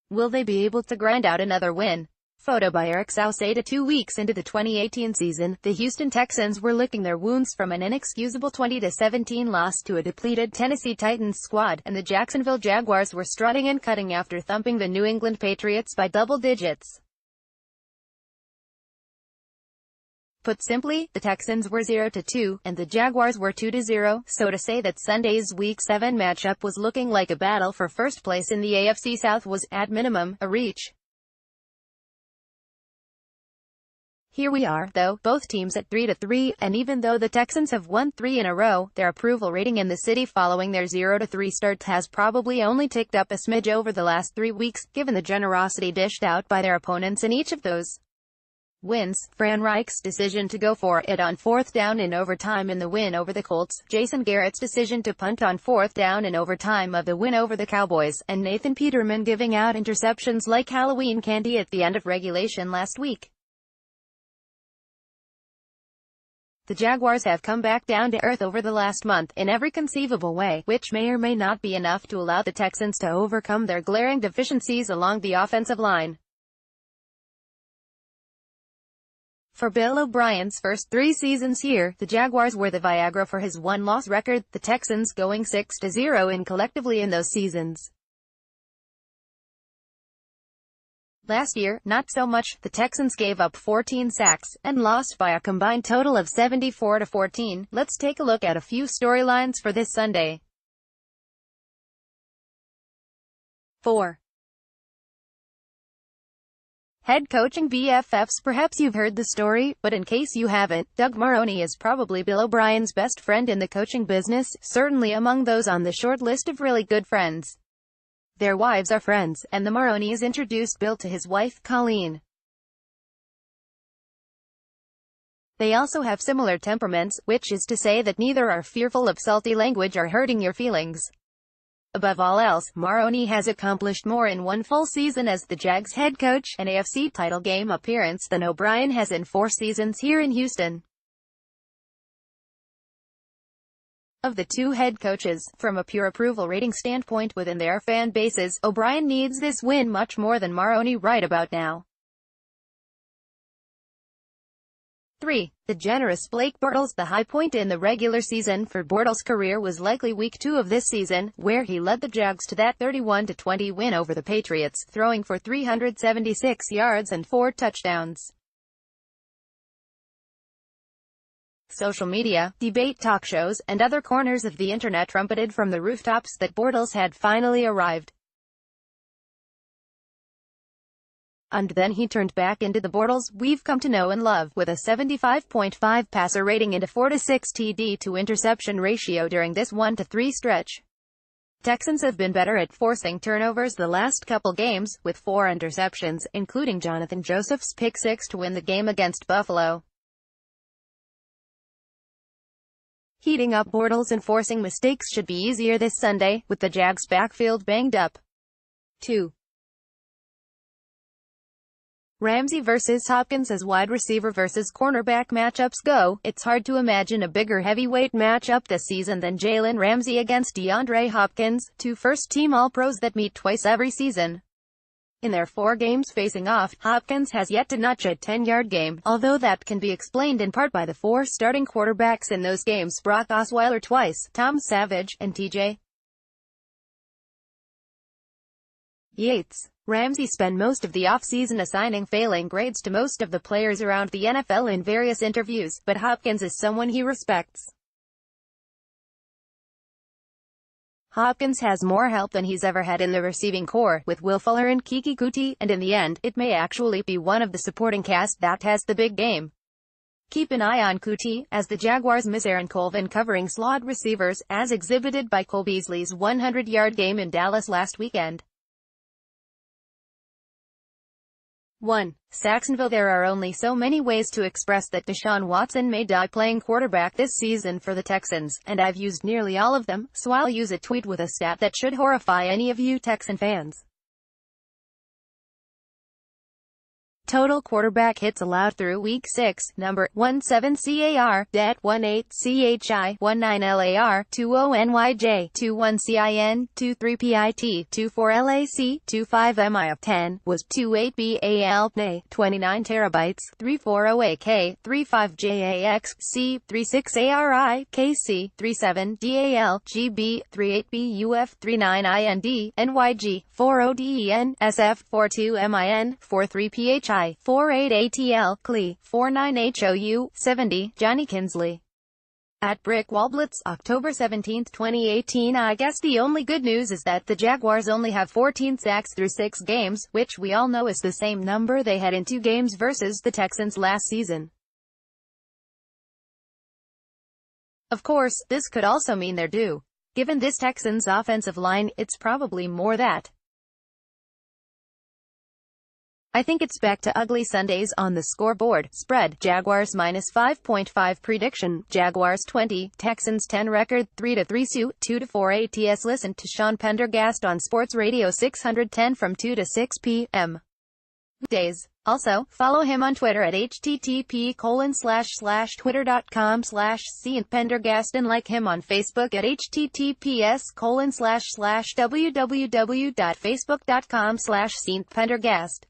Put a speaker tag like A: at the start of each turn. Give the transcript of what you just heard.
A: Will they be able to grind out another win? Photo by Eric Sauceda. 2 weeks into the 2018 season, the Houston Texans were licking their wounds from an inexcusable 20-17 loss to a depleted Tennessee Titans squad, and the Jacksonville Jaguars were strutting and cutting after thumping the New England Patriots by double digits. Put simply, the Texans were 0-2, and the Jaguars were 2-0, so to say that Sunday's Week 7 matchup was looking like a battle for first place in the AFC South was, at minimum, a reach. Here we are, though, both teams at 3-3, and even though the Texans have won 3 in a row, their approval rating in the city following their 0-3 start has probably only ticked up a smidge over the last 3 weeks, given the generosity dished out by their opponents in each of those wins. Fran Reich's decision to go for it on 4th down in overtime in the win over the Colts, Jason Garrett's decision to punt on 4th down in overtime of the win over the Cowboys, and Nathan Peterman giving out interceptions like Halloween candy at the end of regulation last week. The Jaguars have come back down to earth over the last month, in every conceivable way, which may or may not be enough to allow the Texans to overcome their glaring deficiencies along the offensive line. For Bill O'Brien's first 3 seasons here, the Jaguars were the Viagra for his one-loss record, the Texans going 6-0 collectively in those seasons. Last year, not so much. The Texans gave up 14 sacks, and lost by a combined total of 74-14. Let's take a look at a few storylines for this Sunday. 4. Head coaching BFFs. Perhaps you've heard the story, but in case you haven't, Doug Marrone is probably Bill O'Brien's best friend in the coaching business, certainly among those on the short list of really good friends. Their wives are friends, and the Marrones introduced Bill to his wife, Colleen. They also have similar temperaments, which is to say that neither are fearful of salty language or hurting your feelings. Above all else, Marrone has accomplished more in one full season as the Jags head coach, an AFC title game appearance, than O'Brien has in 4 seasons here in Houston. Of the 2 head coaches, from a pure approval rating standpoint within their fan bases, O'Brien needs this win much more than Marrone right about now. 3. The generous Blake Bortles. The high point in the regular season for Bortles' career was likely Week 2 of this season, where he led the Jags to that 31-20 win over the Patriots, throwing for 376 yards and 4 touchdowns. Social media, debate talk shows, and other corners of the internet trumpeted from the rooftops that Bortles had finally arrived. And then he turned back into the Bortles we've come to know and love, with a 75.5 passer rating and a 4-6 TD to interception ratio during this 1-3 stretch. Texans have been better at forcing turnovers the last couple games, with 4 interceptions, including Jonathan Joseph's pick 6 to win the game against Buffalo. Heating up Bortles and forcing mistakes should be easier this Sunday, with the Jags' backfield banged up. 2. Ramsey vs. Hopkins. As wide receiver versus cornerback matchups go, it's hard to imagine a bigger heavyweight matchup this season than Jalen Ramsey against DeAndre Hopkins, 2 first-team All-Pros that meet twice every season. In their 4 games facing off, Hopkins has yet to notch a 10-yard game, although that can be explained in part by the 4 starting quarterbacks in those games: Brock Osweiler twice, Tom Savage, and T.J. Yates. Ramsey spent most of the offseason assigning failing grades to most of the players around the NFL in various interviews, but Hopkins is someone he respects. Hopkins has more help than he's ever had in the receiving corps, with Will Fuller and Keke Coutee, and in the end, it may actually be one of the supporting cast that has the big game. Keep an eye on Coutee, as the Jaguars miss Aaron Colvin covering slot receivers, as exhibited by Cole Beasley's 100-yard game in Dallas last weekend. 1. Sacksonville. There are only so many ways to express that Deshaun Watson may die playing quarterback this season for the Texans, and I've used nearly all of them, so I'll use a tweet with a stat that should horrify any of you Texan fans. Total quarterback hits allowed through Week 6, number 17 CAR, Det 18 CHI, 19 LAR, 20 NYJ, 21 CIN, 23 PIT, 24 LAC, 25 MIF, 10, was 28 BAL, NA, 29 terabytes, 340 AK, 35 JAX, C, 36 ARI, KC, 37 DAL, GB, 38 BUF, 39 IND, NYG, 40 DEN, SF, 42 MIN, 43 PHI, 48 ATL, CLE, 49 HOU, 70, Johnny Kinsley. At Brick Wallblitz, October 17, 2018. I guess the only good news is that the Jaguars only have 14 sacks through 6 games, which we all know is the same number they had in 2 games versus the Texans last season. Of course, this could also mean they're due. Given this Texans offensive line, it's probably more that. I think it's back to ugly Sundays on the scoreboard. Spread, Jaguars minus 5.5 prediction, Jaguars 20, Texans 10 record, 3-3 suit, 2-4 ATS. Listen to Sean Pendergast on Sports Radio 610 from 2 to 6 p.m. days. Also, follow him on Twitter at http://twitter.com/CPendergast and like him on Facebook at https://www.facebook.com/CPendergast.